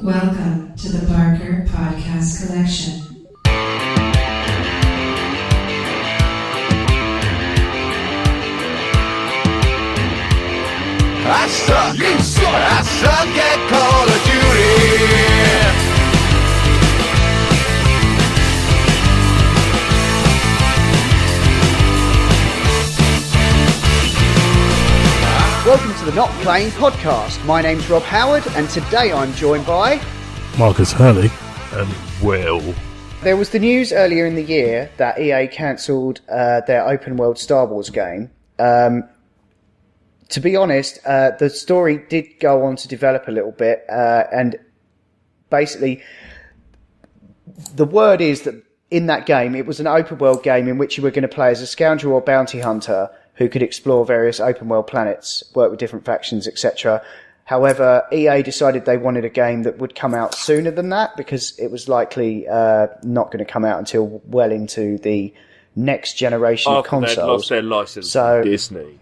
Welcome to the Barker Podcast Collection. I suck, you suck, I suck at Call of Duty. Welcome to the Not Playing Podcast. My name's Rob Howard, and today I'm joined by Marcus Hurley and Will. There was the news earlier in the year that EA cancelled their open world Star Wars game. To be honest, the story did go on to develop a little bit, and basically the word is that in that game it was an open world game in which you were going to play as a scoundrel or bounty hunter who could explore various open world planets, work with different factions, etc. However, EA decided they wanted a game that would come out sooner than that because it was likely not going to come out until well into the next generation of consoles. They'd lost their license So, to Disney.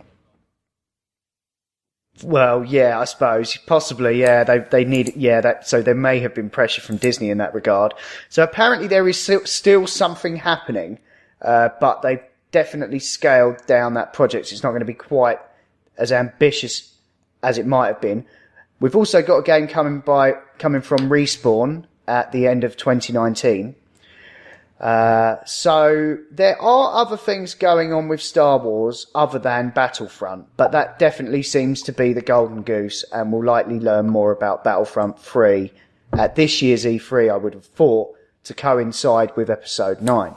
Well, yeah, I suppose possibly. Yeah, they need. Yeah, that. So there may have been pressure from Disney in that regard. So apparently there is still something happening, but they definitely scaled down that project. It's not going to be quite as ambitious as it might have been. We've also got a game coming from Respawn at the end of 2019. So there are other things going on with Star Wars other than Battlefront, but that definitely seems to be the golden goose, and we'll likely learn more about Battlefront 3 at this year's E3, I would have thought, to coincide with Episode 9.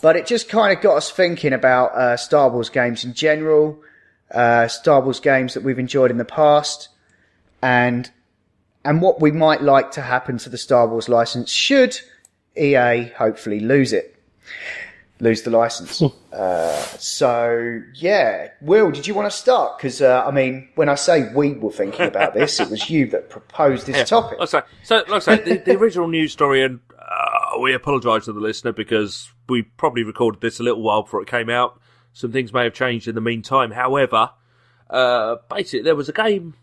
But it just kind of got us thinking about Star Wars games in general, Star Wars games that we've enjoyed in the past, and what we might like to happen to the Star Wars license should EA hopefully lose the license. So yeah, Will, did you want to start? Because I mean, when I say we were thinking about this, it was you that proposed this topic. Like I say, the original news story, and we apologise to the listener because we probably recorded this a little while before it came out. Some things may have changed in the meantime. However, basically, there was a game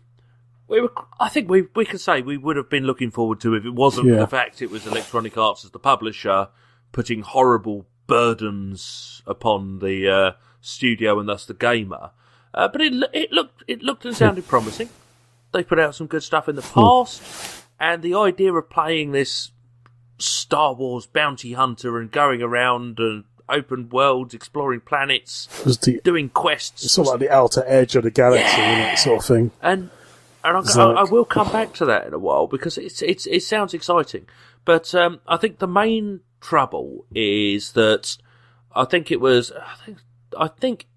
I think we could say we would have been looking forward to if it wasn't for the fact it was Electronic Arts as the publisher putting horrible burdens upon the studio and thus the gamer. But it looked and sounded promising. They put out some good stuff in the past, and the idea of playing this Star Wars bounty hunter and going around and open worlds, exploring planets, doing quests. It's sort of like the outer edge of the galaxy, that sort of thing. And I will come back to that in a while because it sounds exciting. But I think the main trouble is that I think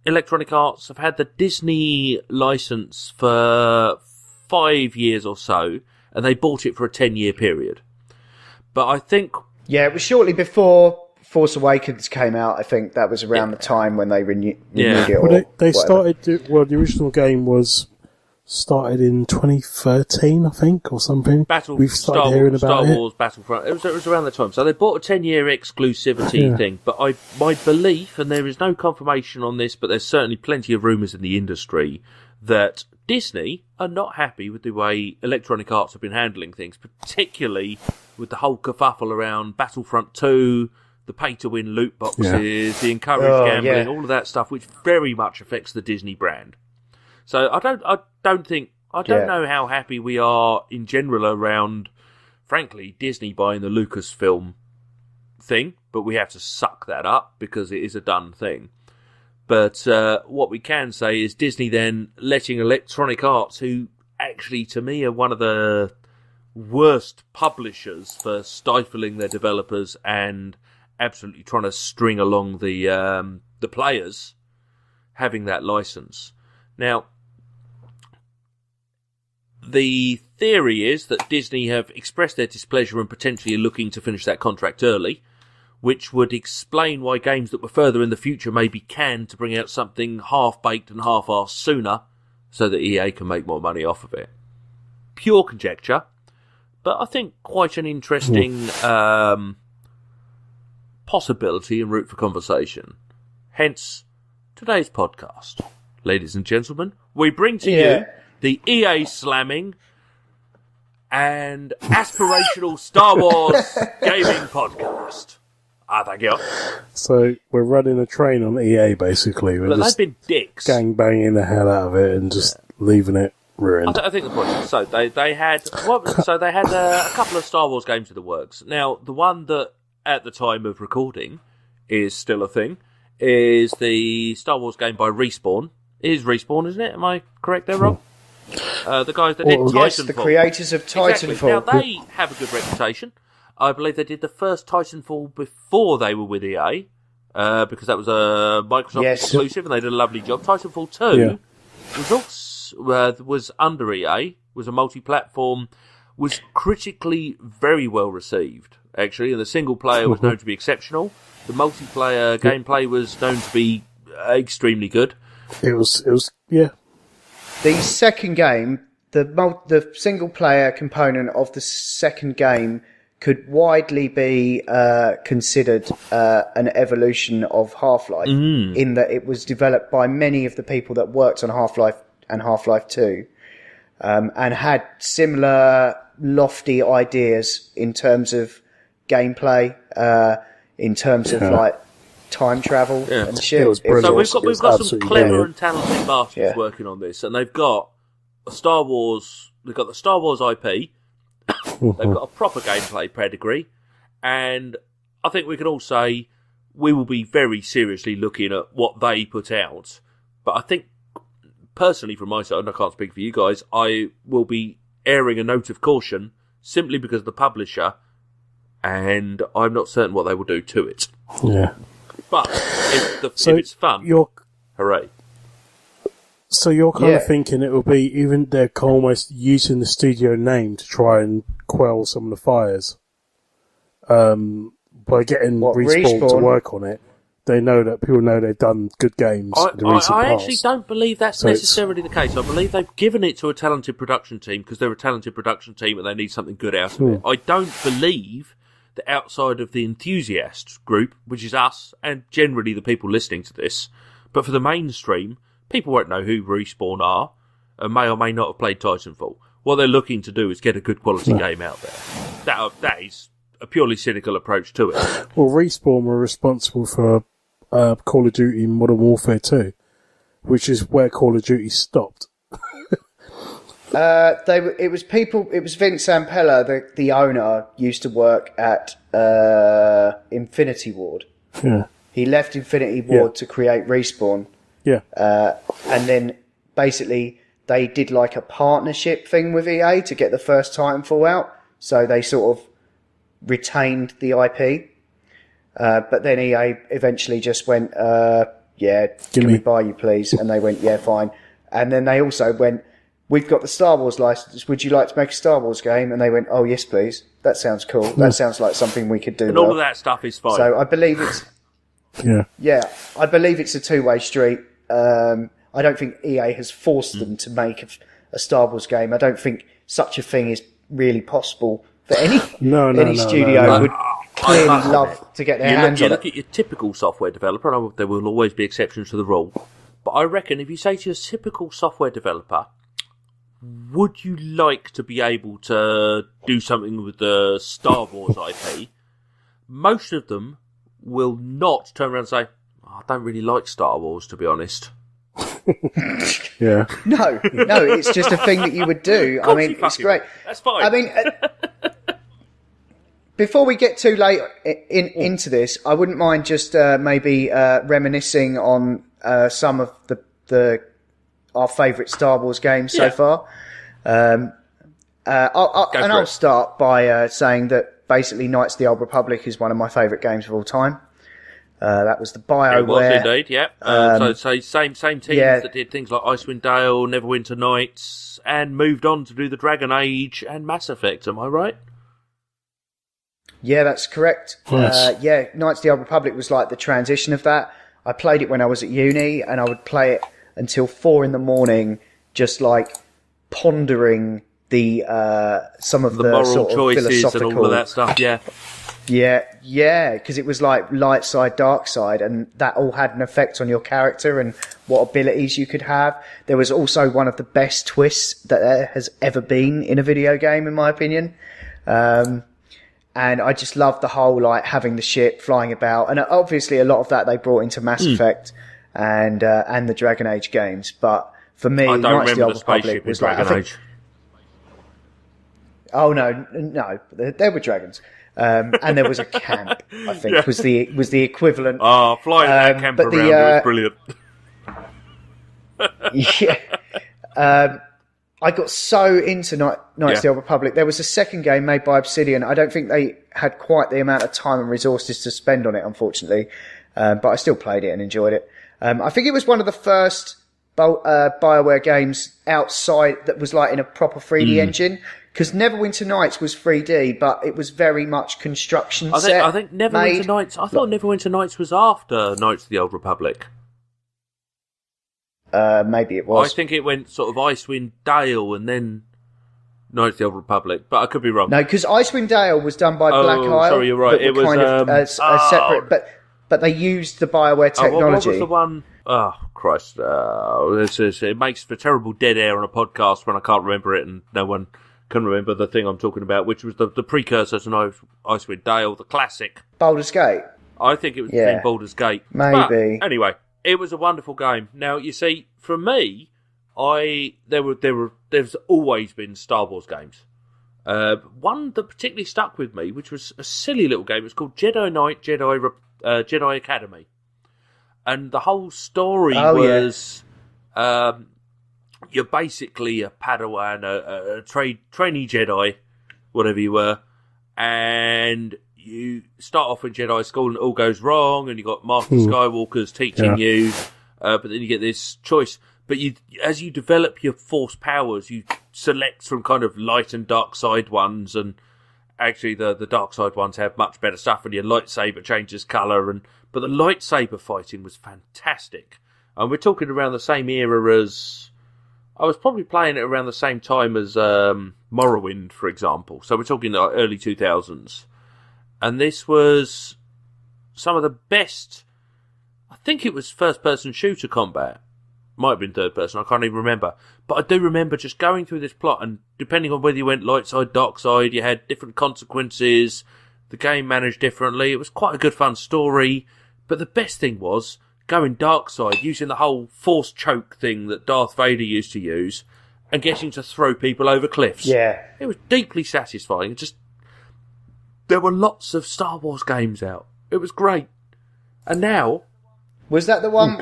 Electronic Arts have had the Disney license for 5 years or so, and they bought it for a 10-year period. But I think... Yeah, it was shortly before Force Awakens came out. I think that was around the time when they renewed it. Well, they started... the original game was started in 2013, I think, or something. We've started hearing about Star Wars Battlefront. It was around that time. So they bought a 10-year exclusivity thing. But my belief, and there is no confirmation on this, but there's certainly plenty of rumours in the industry, that Disney are not happy with the way Electronic Arts have been handling things, particularly with the whole kerfuffle around Battlefront 2, the pay-to-win loot boxes, the encouraged gambling, all of that stuff, which very much affects the Disney brand. So I don't know how happy we are in general around, frankly, Disney buying the Lucasfilm thing, but we have to suck that up because it is a done thing. But what we can say is Disney then letting Electronic Arts, who actually to me are one of the worst publishers for stifling their developers and absolutely trying to string along the players, having that license. Now, the theory is that Disney have expressed their displeasure and potentially are looking to finish that contract early, which would explain why games that were further in the future may be canned to bring out something half-baked and half-arsed sooner so that EA can make more money off of it. Pure conjecture, but I think quite an interesting possibility and route for conversation. Hence, today's podcast. Ladies and gentlemen, we bring to you the EA slamming and aspirational Star Wars gaming podcast. Thank you. So we're running a train on EA, basically. We're Look, just they've been dicks. gangbanging the hell out of it and just leaving it ruined. I think the point is, so they had a couple of Star Wars games in the works. Now, the one that at the time of recording is still a thing is the Star Wars game by Respawn. It is Respawn, isn't it? Am I correct there, Rob? The guys that did Titanfall. Yes, the creators of Titanfall. Exactly. Now, they have a good reputation. I believe they did the first Titanfall before they were with EA, because that was a Microsoft exclusive, and they did a lovely job. Titanfall 2 was under EA, was a multi-platform, was critically very well received, actually, and the single-player was known to be exceptional. The multiplayer gameplay was known to be extremely good. It was, yeah. The second game, the single-player component of the second game could widely be considered an evolution of Half-Life, in that it was developed by many of the people that worked on Half-Life and Half-Life 2, and had similar lofty ideas in terms of gameplay, in terms of like time travel and shit. So we've got some clever and talented bastards working on this, and they've got a Star Wars. They've got the Star Wars IP. They've got a proper gameplay pedigree, and I think we can all say we will be very seriously looking at what they put out. But I think, personally, from my side, and I can't speak for you guys, I will be airing a note of caution simply because of the publisher, and I'm not certain what they will do to it. Yeah. But if it's fun, hooray. So you're kind of thinking it will be, even they're almost using the studio name to try and quell some of the fires. By getting Respawn to work on it, they know that people know they've done good games in the recent past. I actually don't believe that's necessarily the case. I believe they've given it to a talented production team because they're a talented production team and they need something good out of it. I don't believe that outside of the enthusiast group, which is us and generally the people listening to this, but for the mainstream, people won't know who Respawn are and may or may not have played Titanfall. What they're looking to do is get a good quality game out there. That is a purely cynical approach to it. Well, Respawn were responsible for Call of Duty Modern Warfare 2, which is where Call of Duty stopped. It was Vince Zampella, the owner, used to work at Infinity Ward. Yeah. He left Infinity Ward to create Respawn. Yeah. And then basically they did like a partnership thing with EA to get the first Titanfall out. So they sort of retained the IP. But then EA eventually just went, can we buy you please? And they went, yeah, fine. And then they also went, we've got the Star Wars license. Would you like to make a Star Wars game? And they went, oh, yes, please. That sounds cool. That sounds like something we could do. And all of that stuff is fine. So I believe it's... Yeah, I believe it's a two-way street. I don't think EA has forced them to make a Star Wars game. I don't think such a thing is really possible for any studio would clearly love to get their hands on it. You look at your typical software developer, and there will always be exceptions to the rule, but I reckon if you say to a typical software developer, would you like to be able to do something with the Star Wars IP? Most of them will not turn around and say, I don't really like Star Wars, to be honest. Yeah. No, it's just a thing that you would do. I mean, it's great. That's fine. I mean, before we get too late into this, I wouldn't mind just maybe reminiscing on some of our favourite Star Wars games so far. I'll start by saying that basically Knights of the Old Republic is one of my favourite games of all time. That was the BioWare. It was indeed, yeah. So same teams that did things like Icewind Dale, Neverwinter Nights, and moved on to do the Dragon Age and Mass Effect. Am I right? Yeah, that's correct. Yes. Knights of the Old Republic was like the transition of that. I played it when I was at uni, and I would play it until 4 a.m, just like pondering the some of the moral sort of choices philosophical and all of that stuff. Yeah, because it was like light side, dark side, and that all had an effect on your character and what abilities you could have. There was also one of the best twists that there has ever been in a video game, in my opinion. And I just loved the whole, like, having the ship flying about. And obviously a lot of that they brought into Mass Effect and the Dragon Age games. But for me, I don't Knights of the remember Old the Republic spaceship in was like... Dragon Age. Oh, no, there were dragons. And there was a camp, I think, was the equivalent. Oh, flying that camp around, it was brilliant. Yeah. I got so into Knights of the Old Republic. There was a second game made by Obsidian. I don't think they had quite the amount of time and resources to spend on it, unfortunately. But I still played it and enjoyed it. I think it was one of the first BioWare games outside that was like in a proper 3D engine. Because Neverwinter Nights was 3D, but it was very much construction set. I think Neverwinter Nights... I thought Neverwinter Nights was after Knights of the Old Republic. Maybe it was. I think it went sort of Icewind Dale and then Knights of the Old Republic, but I could be wrong. No, because Icewind Dale was done by Black Isle. Sorry, you're right. It was kind of a separate... But they used the BioWare technology. What was the one... Oh, Christ. It makes for terrible dead air on a podcast when I can't remember it and no one... can remember the thing I'm talking about, which was the precursor to Icewind Dale, the classic. Baldur's Gate? I think it was in Baldur's Gate. Maybe. But anyway, it was a wonderful game. Now, you see, for me, there's always been Star Wars games. One that particularly stuck with me, which was a silly little game, it was called Jedi Knight, Jedi Academy. And the whole story was... you're basically a Padawan, a trainee Jedi, whatever you were, and you start off in Jedi school and it all goes wrong, and you've got Master Skywalker's teaching you, but then you get this choice. But as you develop your Force powers, you select from kind of light and dark side ones, and actually the dark side ones have much better stuff, and your lightsaber changes colour, but the lightsaber fighting was fantastic. And we're talking around the same era as... I was probably playing it around the same time as Morrowind, for example. So we're talking like early 2000s. And this was some of the best... I think it was first-person shooter combat. Might have been third-person, I can't even remember. But I do remember just going through this plot, and depending on whether you went light side, dark side, you had different consequences. The game managed differently. It was quite a good, fun story. But the best thing was... going dark side, using the whole force choke thing that Darth Vader used to use, and getting to throw people over cliffs. Yeah. It was deeply satisfying. There were lots of Star Wars games out. It was great. And now... Was that the one...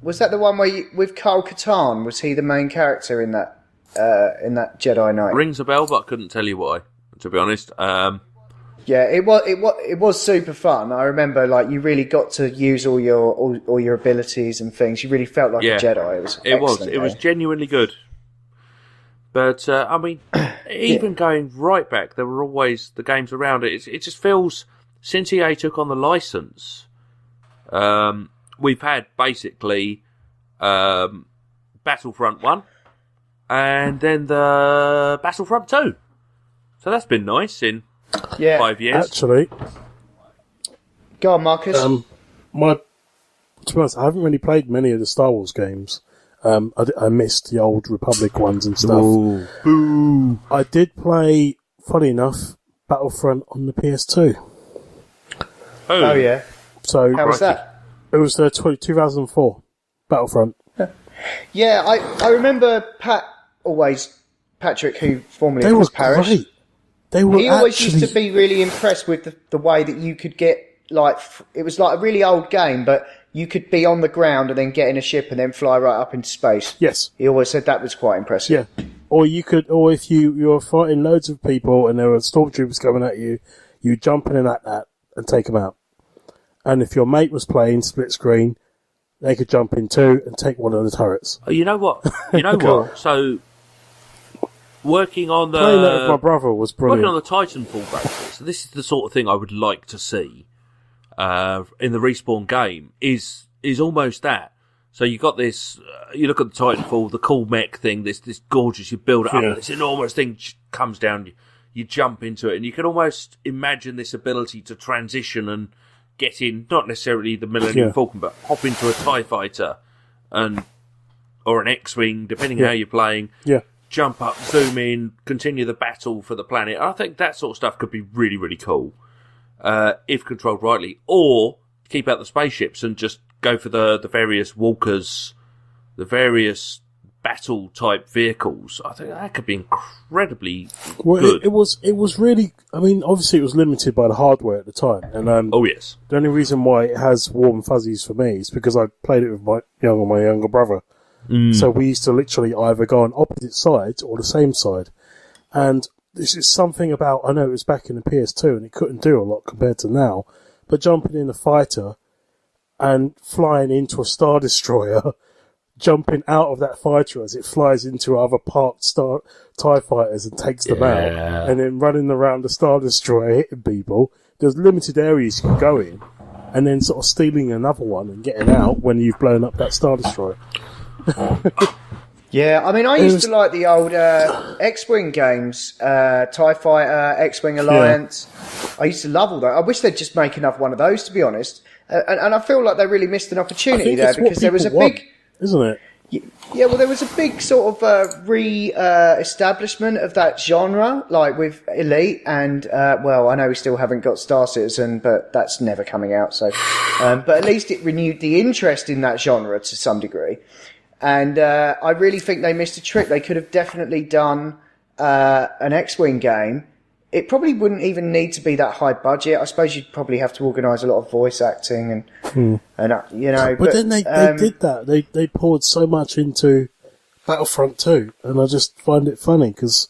Was that the one where with Carl Katarn, was he the main character in that Jedi Knight? Rings a bell, but I couldn't tell you why, to be honest. Yeah, it was super fun. I remember, like, you really got to use all your abilities and things. You really felt like a Jedi. It was genuinely good. But I mean, even going right back, there were always the games around it. It just feels since EA took on the license, we've had basically Battlefront 1 and then the Battlefront 2. So that's been nice in 5 years. Actually, go on, Marcus. To be honest, I haven't really played many of the Star Wars games. I missed the old Republic ones and stuff. Ooh. Boo. I did play, funny enough, Battlefront on the PS2. Oh yeah. So how was that? It was 2004 Battlefront. Yeah, I remember Patrick, who formerly was Parish. Great. He always used to be really impressed with the way that you could get, like, it was like a really old game, but you could be on the ground and then get in a ship and then fly right up into space. Yes. He always said that was quite impressive. Yeah. Or if you were fighting loads of people and there were stormtroopers coming at you, you jump in and at that and take them out. And if your mate was playing split screen, they could jump in too and take one of the turrets. Oh, you know what? What? So, working on the... Playing that with my brother was brilliant. Working on the Titanfall basis, this is the sort of thing I would like to see in the Respawn game, is almost that. So you got this. You look at the Titanfall, the cool mech thing. This gorgeous. You build it up, and this enormous thing comes down. You jump into it, and you can almost imagine this ability to transition and get in, not necessarily the Millennium Falcon, but hop into a TIE fighter or an X-Wing, depending on how you're playing. Yeah. Jump up, zoom in, continue the battle for the planet. I think that sort of stuff could be really, really cool if controlled rightly. Or keep out the spaceships and just go for the various walkers, the various battle-type vehicles. I think that could be incredibly good. It was really... I mean, obviously it was limited by the hardware at the time. And oh, yes. The only reason why it has warm fuzzies for me is because I played it with my younger brother. So we used to literally either go on opposite sides or the same side. And this is something about... I know it was back in the PS2 and it couldn't do a lot compared to now, but jumping in a fighter and flying into a Star Destroyer... jumping out of that fighter as it flies into other parked TIE fighters and takes them out, and then running around the Star Destroyer hitting people. There's limited areas you can go in, and then sort of stealing another one and getting out when you've blown up that Star Destroyer. Yeah, I mean, I used to like the old X-Wing games, TIE Fighter, X-Wing Alliance. Yeah. I used to love all that. I wish they'd just make another one of those, to be honest. And I feel like they really missed an opportunity there because there was a big... Isn't it? Yeah, well, there was a big sort of re-establishment of that genre, like with Elite, and well, I know we still haven't got Star Citizen, but that's never coming out. So, but at least it renewed the interest in that genre to some degree, and I really think they missed a trick. They could have definitely done an X-Wing game. It probably wouldn't even need to be that high budget. I suppose you'd probably have to organise a lot of voice acting and you know. But then they did that. They poured so much into Battlefront 2, and I just find it funny because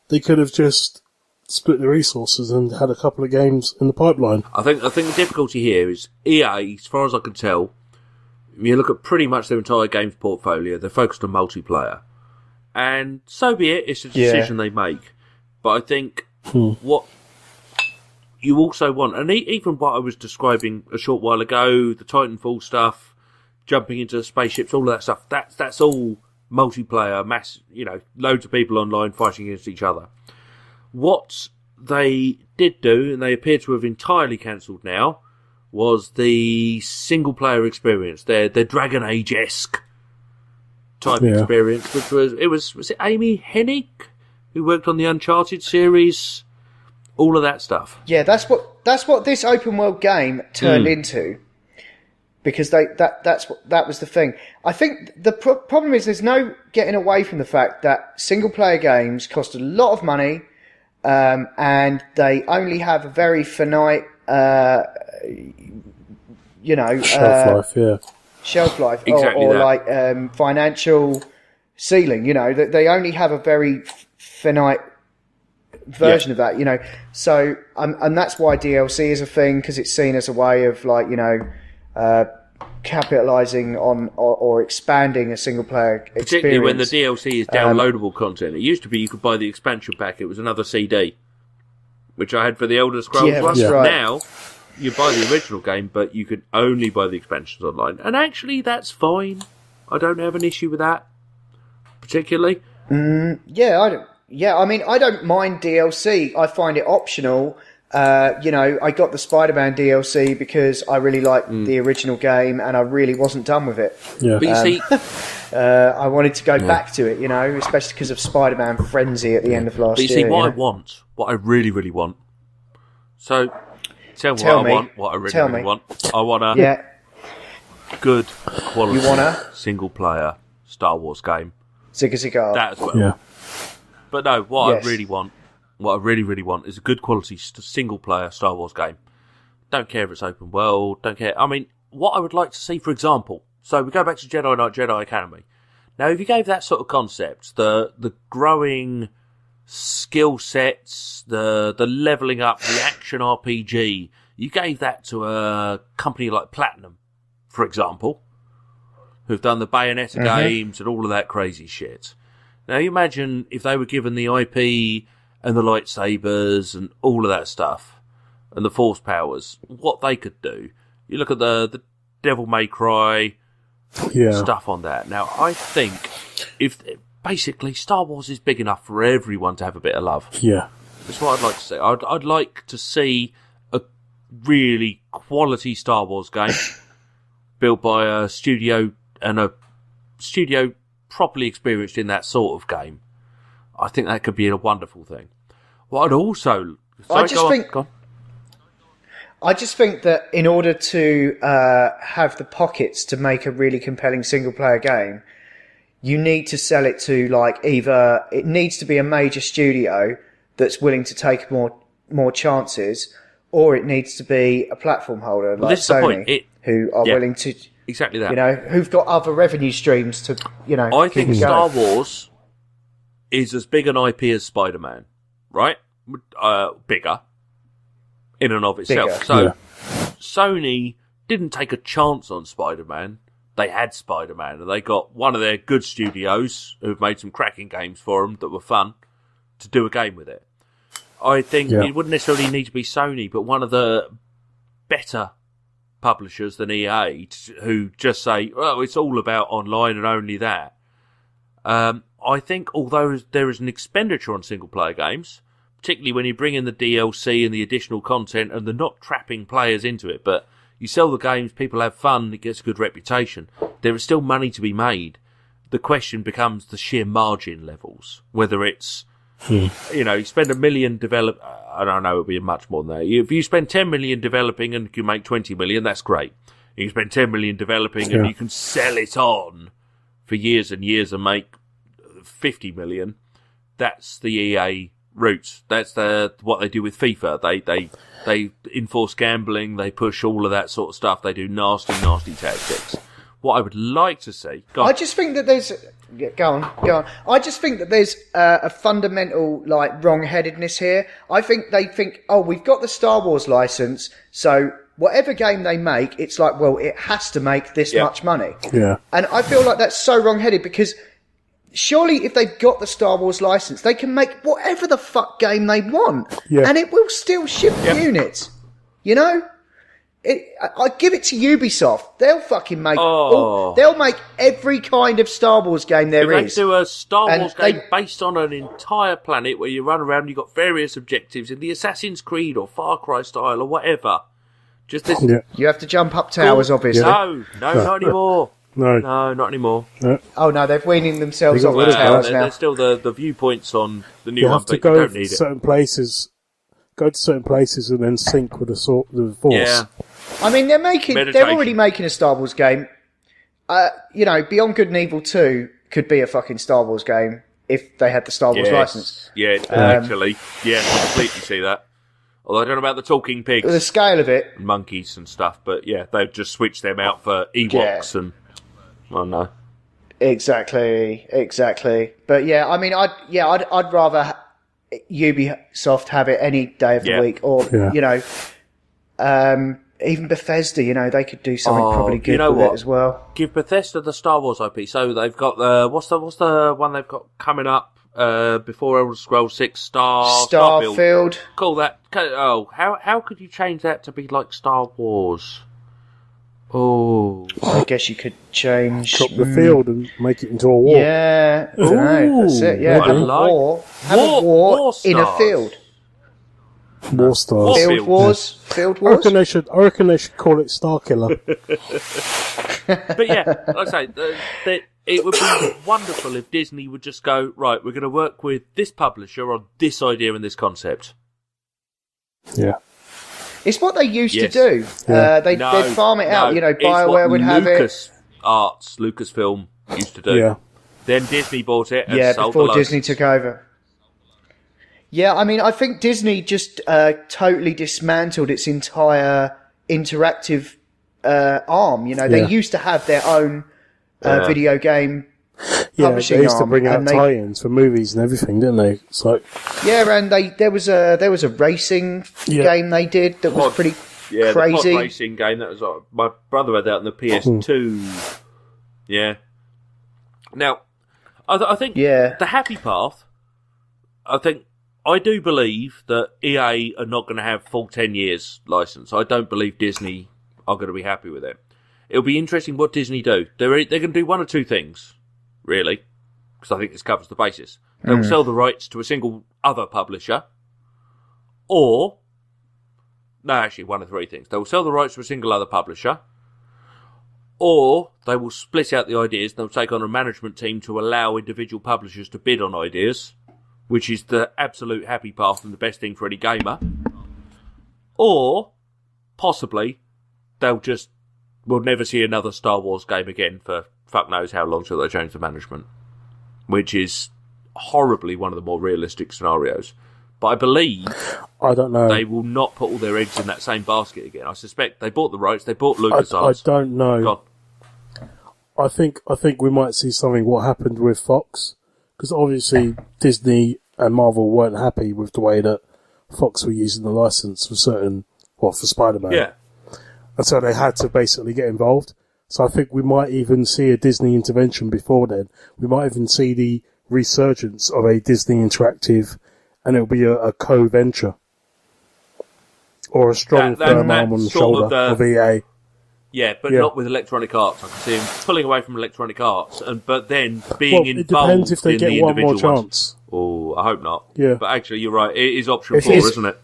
they could have just split the resources and had a couple of games in the pipeline. I think the difficulty here is EA, as far as I can tell, you look at pretty much their entire games portfolio, they're focused on multiplayer, and so be it. It's a decision they make. But I think. What you also want, and even what I was describing a short while ago, the Titanfall stuff, jumping into spaceships, all of that stuff, that's all multiplayer, mass, loads of people online fighting against each other. What they did do, and they appear to have entirely cancelled now, was the single player experience, their Dragon Age-esque type experience, which was it Amy Hennig? Who worked on the Uncharted series, all of that stuff. Yeah, that's what this open world game turned into, because that was the thing. I think the problem is there's no getting away from the fact that single player games cost a lot of money, and they only have a very finite, shelf life, exactly or like financial ceiling. They only have a very finite version of that, so and that's why DLC is a thing, because it's seen as a way of capitalizing on or expanding a single player experience, particularly when the DLC is downloadable content. It used to be you could buy the expansion pack, it was another CD, which I had for the Elder Scrolls one. Right. Now you buy the original game, but you can only buy the expansions online, and actually that's fine. I don't have an issue with that particularly. I don't mind DLC. I find it optional. I got the Spider-Man DLC because I really liked the original game and I really wasn't done with it. Yeah. But you see, I wanted to go back to it, especially because of Spider-Man Frenzy at the end of last year. But you see, what I really, really want. So, tell me what I really want. I want a good quality single player Star Wars game. Zigga Zigga. That as well. Yeah. But no, what I really want is a good quality single player Star Wars game. Don't care if it's open world, don't care. I mean, what I would like to see, for example, so we go back to Jedi Knight, Jedi Academy. Now, if you gave that sort of concept, the growing skill sets, the leveling up, the action RPG, you gave that to a company like Platinum, for example, who've done the Bayonetta games and all of that crazy shit. Now, you imagine if they were given the IP and the lightsabers and all of that stuff, and the Force powers, what they could do. You look at the Devil May Cry stuff on that. Now, I think if basically Star Wars is big enough for everyone to have a bit of love. Yeah. That's what I'd like to see. I'd like to see a really quality Star Wars game built by a studio properly experienced in that sort of game. I think that could be a wonderful thing. What I'd also... I just think that in order to have the pockets to make a really compelling single-player game, you need to sell it to, like, either... It needs to be a major studio that's willing to take more chances, or it needs to be a platform holder like Sony, who are willing to... Exactly that. You know, who've got other revenue streams to, you know... I think Star Wars is as big an IP as Spider-Man, right? Bigger. In and of itself. Sony didn't take a chance on Spider-Man. They had Spider-Man, and they got one of their good studios who've made some cracking games for them that were fun to do a game with it. I think it wouldn't necessarily need to be Sony, but one of the better publishers than EA who just say, well, it's all about online and only that. I think although there is an expenditure on single-player games, particularly when you bring in the DLC and the additional content and they're not trapping players into it, but you sell the games, people have fun, it gets a good reputation, there is still money to be made. The question becomes the sheer margin levels, whether it's, you know, you spend $1 million I don't know, it'll be much more than that. If you spend 10 million developing and you make 20 million, that's great. You spend 10 million developing and you can sell it on for years and years and make 50 million. That's the EA route. That's what they do with FIFA. They enforce gambling. They push all of that sort of stuff. They do nasty tactics. What I would like to see... I just think that there's... Yeah, go on. I just think that there's a fundamental, like, wrong-headedness here. I think they think, oh, we've got the Star Wars license, so whatever game they make, it's like, well, it has to make this much money. Yeah. And I feel like that's so wrong-headed because surely if they've got the Star Wars license, they can make whatever the fuck game they want. Yeah. And it will still ship units. You know? I give it to Ubisoft. They'll fucking make... they'll make every kind of Star Wars game there is. They do a Star Wars game based on an entire planet where you run around and you've got various objectives in the Assassin's Creed or Far Cry style or whatever. Just this... You have to jump up towers, obviously. No, not anymore. No, not anymore. No. Oh, no, they're weaning themselves off the towers now. There's still the viewpoints on the new one, but you don't need it. Go to certain places and then sync with the Force. Yeah. I mean, they're already making a Star Wars game. You know, Beyond Good and Evil 2 could be a fucking Star Wars game if they had the Star Wars license. Yeah, actually. Yeah, I completely see that. Although I don't know about the talking pigs. The scale of it. And monkeys and stuff, but yeah, they've just switched them out for Ewoks and... Oh, no. Exactly. But yeah, I mean, I'd rather Ubisoft have it any day of the week, or, you know... even Bethesda, you know, they could do something probably good with it as well. Give Bethesda the Star Wars IP. So they've got the what's the one they've got coming up before Elder Scrolls 6? Starfield. Call that. Oh, how could you change that to be like Star Wars? Oh, I guess you could change Chop the field and make it into a war. Yeah, I don't know. That's it. Yeah, have a war in a field. War Stars. Field Wars. I reckon they should call it Star Killer. But yeah, like I say, it would be wonderful if Disney would just go, right, we're going to work with this publisher on this idea and this concept. Yeah. It's what they used to do. Yeah. They'd farm it out. You know, BioWare would have it. Lucasfilm used to do. Yeah. Then Disney bought it and sold before Disney took over. Yeah, I mean, I think Disney just totally dismantled its entire interactive arm. You know, they used to have their own video game publishing arm. They used to bring out tie-ins for movies and everything, didn't they? It's like... Yeah, and there was a racing game they did that was pretty crazy. The pod racing game that was my brother had that on the PS2. Yeah. Now, I think the happy path. I do believe that EA are not going to have full 10 years license. I don't believe Disney are going to be happy with it. It'll be interesting what Disney do. They're going to do one or two things, really, because I think this covers the basis. They'll sell the rights to a single other publisher, or... No, actually, one of three things. They will sell the rights to a single other publisher, or they will split out the ideas and they'll take on a management team to allow individual publishers to bid on ideas, which is the absolute happy path and the best thing for any gamer. Or, possibly, we'll never see another Star Wars game again for fuck knows how long till they change the management, which is horribly one of the more realistic scenarios. But I believe I don't know. They will not put all their eggs in that same basket again. I suspect they bought the rights. They bought Lucasarts. I don't know. I think we might see something what happened with Fox, because obviously Disney and Marvel weren't happy with the way that Fox were using the license for for Spider-Man. Yeah. And so they had to basically get involved. So I think we might even see a Disney intervention before then. We might even see the resurgence of a Disney Interactive, and it'll be a co-venture. Or a strong firm arm on the shoulder of EA. Yeah, but not with Electronic Arts. I can see him pulling away from Electronic Arts, but then being involved it depends if they in get the one more individual ones. chance. Oh, I hope not. Yeah. But actually, you're right. It is option 4, isn't it?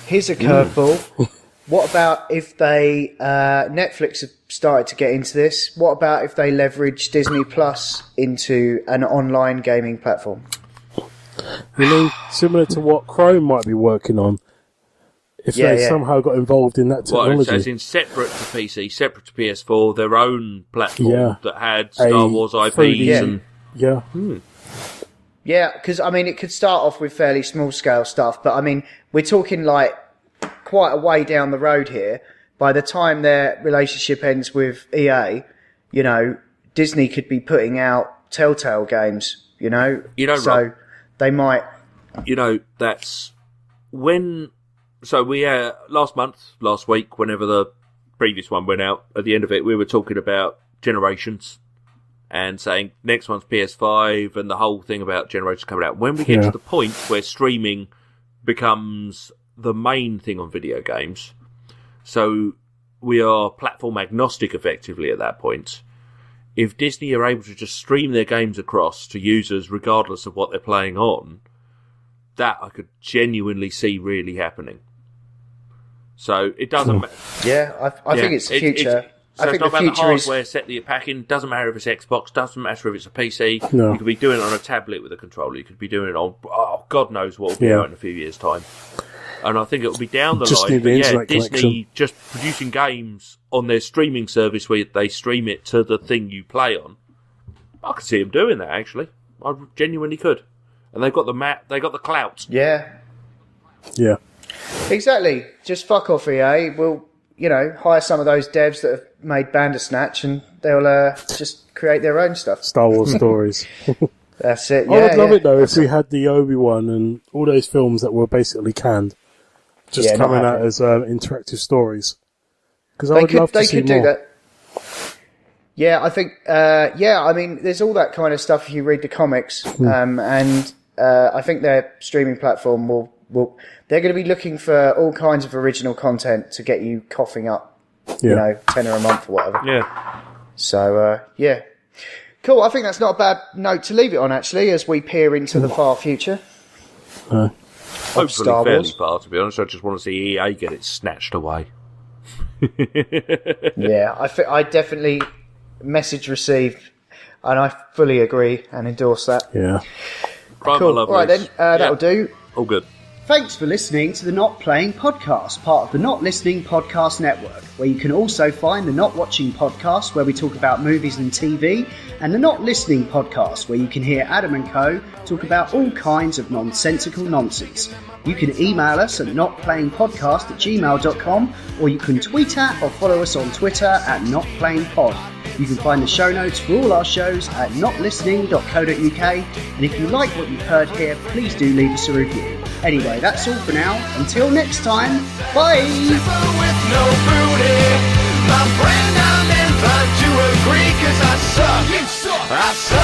Here's a curveball. What about if they Netflix have started to get into this? What about if they leverage Disney Plus into an online gaming platform? Similar to what Chrome might be working on. If they somehow got involved in that technology. As in separate to PC, separate to PS4, their own platform that had Star Wars IPs. Yeah, because, I mean, it could start off with fairly small-scale stuff, but, I mean, we're talking, like, quite a way down the road here. By the time their relationship ends with EA, you know, Disney could be putting out Telltale games, you know? So they might... You know, that's... When... So we, last week, whenever the previous one went out, at the end of it, we were talking about generations and saying next one's PS5 and the whole thing about generations coming out. When we get to the point where streaming becomes the main thing on video games, so we are platform agnostic effectively at that point. If Disney are able to just stream their games across to users regardless of what they're playing on, that I could genuinely see really happening. So it doesn't matter. Yeah, I think it's the future. So I think it's not the about the future hardware set that you're packing. Doesn't matter if it's Xbox. Doesn't matter if it's a PC. No. You could be doing it on a tablet with a controller. You could be doing it on God knows what will be out in a few years' time. And I think it will be down the line. But Disney just producing games on their streaming service where they stream it to the thing you play on. I could see them doing that actually. I genuinely could. And they've got the clout. Yeah. Yeah. Exactly. Just fuck off, EA. We'll, hire some of those devs that have made Bandersnatch and they'll just create their own stuff. Star Wars stories. That's it. I would love it though if we had the Obi-Wan and all those films that were basically canned, just coming out as interactive stories. Because I would love to see more. They could do that. Yeah, I think. I mean, there's all that kind of stuff if you read the comics, and I think their streaming platform will. They're going to be looking for all kinds of original content to get you coughing up, $10 a month or whatever. Yeah. So, cool. I think that's not a bad note to leave it on, actually, as we peer into the far future. Hopefully Star fairly Wars. far, to be honest. I just want to see EA get it snatched away. Yeah, I definitely message received, and I fully agree and endorse that. Yeah. Right, Cool. All right, then. That'll do. All good. Thanks for listening to the Not Playing Podcast, part of the Not Listening Podcast Network, where you can also find the Not Watching Podcast, where we talk about movies and TV, and the Not Listening Podcast, where you can hear Adam and Co. talk about all kinds of nonsensical nonsense. You can email us at notplayingpodcast@gmail.com, or you can tweet at or follow us on Twitter at notplayingpod. You can find the show notes for all our shows at notlistening.co.uk, and if you like what you've heard here, please do leave us a review. Anyway, that's all for now. Until next time, bye! With no booty, my friend, I'm inclined to agree, 'cause I suck. You suck. I suck.